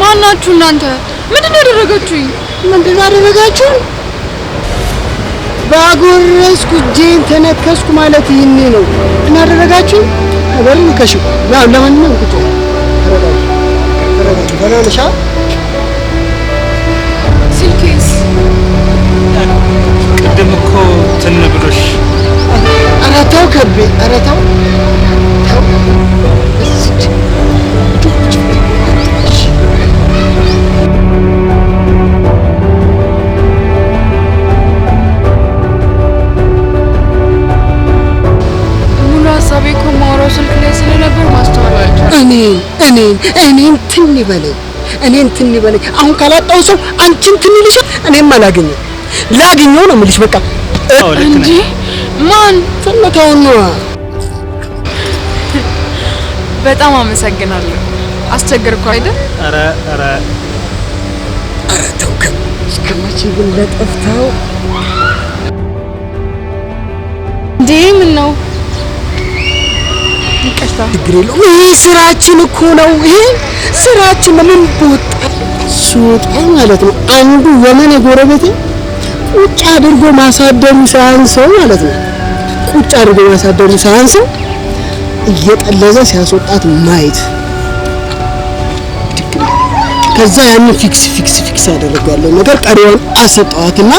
ማናችሁ እናንተ? ምንድን ነው ያደረጋችሁኝ? ምንድን ነው ያደረጋችሁኝ? ባጎረስኩ እጄን ተነከስኩ ማለት ይሄኔ ነው። እና ያደረጋችሁኝ አበሩ ከሹ ያው ለማንኛውም ቁጭ ተረጋጉ ተረጋጉ። ስልኬስ ቅድም እኮ ትን ብሎሽ። ኧረ ተው ከቤ፣ ኧረ ተው ተው። ሀሳቤ እኮ የማወራው ስልክ ላይ ስለነበር ማስተዋል አልቻልኩም። እኔን ትን ይበለኝ። አሁን ካላጣው ሰው አንቺን ትን ይልሻል። እኔም አላገኘው ላገኘው ነው የምልሽ። በቃ እንጂ ማን ፈለታው ነው። በጣም አመሰግናለሁ። አስቸገርኩ አይደል? ኧረ ተው እስከመቼ ግን ለጠፍታው እንዴ? ምን ነው? ይቅርታ። ችግር የለውም። ይሄ ስራችን እኮ ነው። ይሄ ስራችን ለምን ስወጣ ማለት ነው። አንዱ የመነ ጎረቤቴ ቁጭ አድርጎ ማሳደሩ ሳያንሰው ማለት ነው። ቁጭ አድርጎ ማሳደሩ ሳያንሰው እየጠለዘ ሲያስወጣት ማየት። ከዛ ያንን ፊክስ ያደረጋለው ነገር ቀሪውን አሰጣዋትና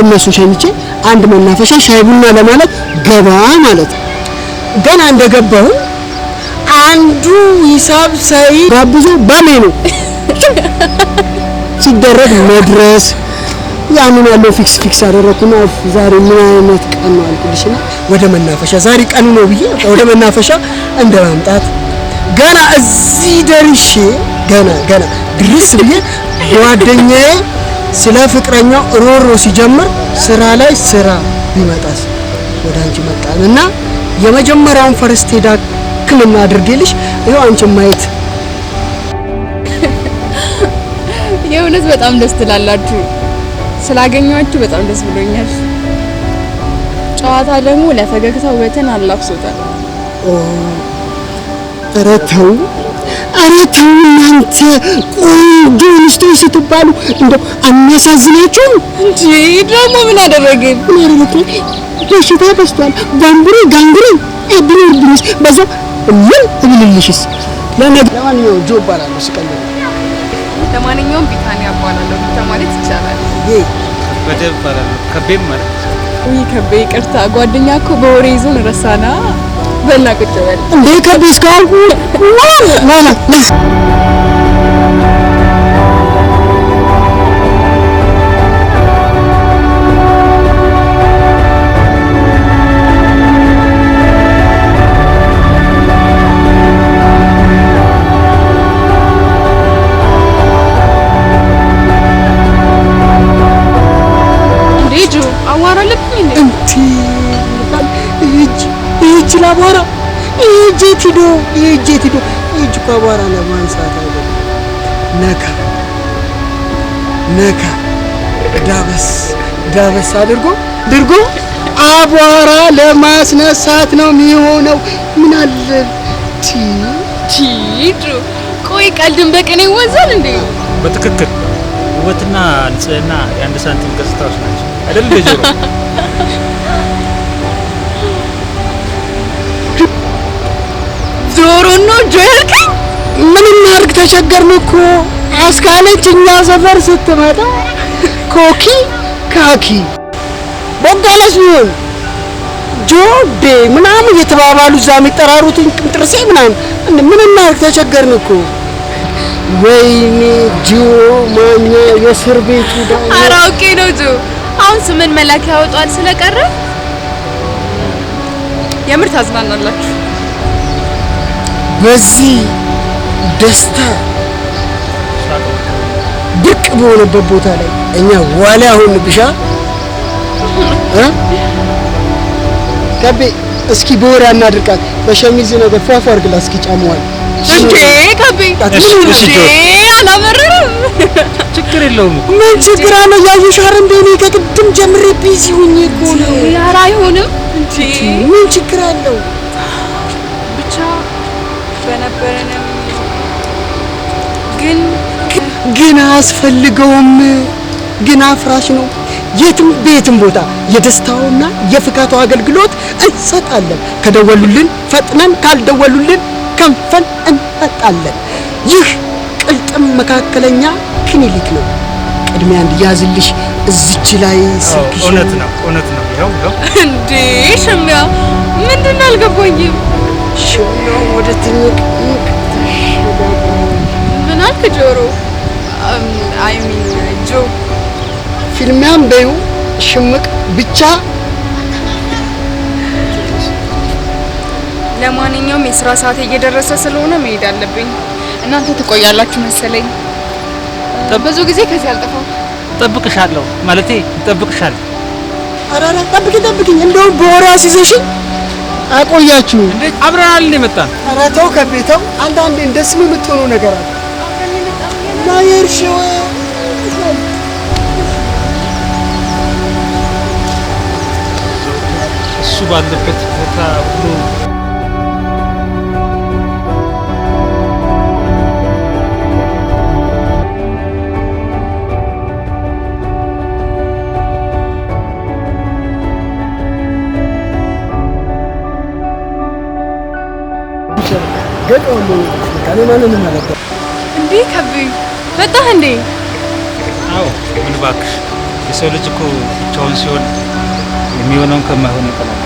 እነሱ ሸኝቼ አንድ መናፈሻ ሻይ ቡና ለማለት ገባ ማለት ነው። ገና እንደገባሁ አንዱ ሂሳብ ሳይ ጋብዞ ባሌ ነው ሲደረግ መድረስ ያንን ያለው ፊክስ አደረኩና ዛሬ ምን አይነት ቀን ነው አልኩልሽና ወደ መናፈሻ ዛሬ ቀኑ ነው ብዬ ወደ መናፈሻ እንደማምጣት ገና እዚህ ደርሼ ገና ድርስ ብዬ ጓደኛዬ ስለ ፍቅረኛው ሮሮ ሲጀምር ስራ ላይ ስራ ቢመጣስ ወደ አንቺ መጣንና የመጀመሪያውን ፈርስት ኤድ ሕክምና አድርጌልሽ ይኸው አንቺን ማየት። የእውነት በጣም ደስ ትላላችሁ። ስላገኘኋችሁ በጣም ደስ ብሎኛል። ጨዋታ ደግሞ ለፈገግታ ውበትን አላብሶታል። ኧረ ተው እናንተ ቆንጆ ሚስቶች ስትባሉ እንደው አናሳዝናችሁም እንጂ? ደግሞ ምን አደረግን? በሽታ በስቷል። ባምቡሬ ጋንግሬ እብልብልሽ በዛ ምን እብልልሽስ ለማንኛውም ጆ እባላለሁ ስቀልድ። ለማንኛውም ቢታንያ እባላለሁ። ቢታ ማለት ይቻላል። ከበደ እባላለሁ። ከቤም ማለት ውይ ከቤ ይቅርታ፣ ጓደኛ እኮ በወሬ ይዞን ረሳና። በላ ቁጭ በል እንዴ ከቤ እስካሁን ና አቧራ እጄት ሂዶ እጅ እኮ አቧራ ለማንሳት አይደለም። ነካ ዳበስ አድርጎ አቧራ ለማስነሳት ነው የሚሆነው። ምን አለ ቲዱ ቆይ ቀልድን በቀን ይወዛል እንዴ? በትክክል ውበትና ንጽህና የአንድ ሳንቲም ገጽታዎች ናቸው አይደል? ጆሮ ጆሮ ነው ጆርካ። ምን እናድርግ ተቸገርን እኮ አስካለች እኛ ሰፈር ስትመጣ ካኪ ቦጋለስ ቢሆን ጆቤ ምናምን እየተባባሉ እዛ የሚጠራሩትን ቅምጥርሴ ምናምን ምን እናድርግ ተቸገርን እኮ። ወይኔ ጆ ማኛ የእስር ቤቱ ኧረ ኦኬ ነው ጆ። አሁን ስምን መላክ ያወጣል ስለቀረ የምር ታዝናናላችሁ። ደስታ ብቅ በሆነበት ቦታ ላይ እኛ ዋሊያ ሆንብሻ ከቤ እስኪ በወሬ አናድርቃት። በሸሚዝ ነገር ፏፏ አድርግላ እስኪ ጫማዋል እንዴ ከቤ አላመረረም። ችግር የለውም። ምን ችግር አለ? ያዩሽ አይደል እንደ እኔ ከቅድም ጀምሬ ቢዚ ሆኜ እኮ ነው። ኧረ አይሆንም እንዴ ምን ችግር አለው? ብቻ በነበረንም ግን አያስፈልገውም። ግን አፍራሽ ነው። የትም ቤትም ቦታ የደስታውና የፍካቱ አገልግሎት እንሰጣለን። ከደወሉልን ፈጥነን፣ ካልደወሉልን ከንፈን እንፈጣለን። ይህ ቅልጥም መካከለኛ ክሊኒክ ነው። ቅድሚያ እንዲያዝልሽ እዚች ላይ ስልክሽ። እውነት ነው። ይኸው እንዴ ሽሚያ ምንድን ነው አልገባኝም። ሽሚያ ወደ ትንቅ ምን አልክ ጆሮ? አይ ሚን ጆ ፊልሚያም በይው ሽምቅ ብቻ። ለማንኛውም የስራ ሰዓት እየደረሰ ስለሆነ መሄድ አለብኝ። እናንተ ትቆያላችሁ መሰለኝ። ብዙ ጊዜ ከዚህ አልጠፋም። ጠብቅሻለሁ ማለቴ እጠብቅሻለሁ። ኧረ ጠብቂኝ። እንደውም በወሬ አስይዘሽኝ አቆያችሁ። አብረናል የመጣን። ኧረ ተው ከቤተው አንዳንዴ እንደስ የምትሆኑ ነገር አለ። ማየርሽው እሱ ባለበት ቦታ ሁሉ ገጠው ካለማንም ማለት እንዴ ከብይ መጣህ እንዴ? አዎ ምን እባክሽ፣ የሰው ልጅ እኮ ብቻውን ሲሆን የሚሆነውን ከማይሆን ይቀላል።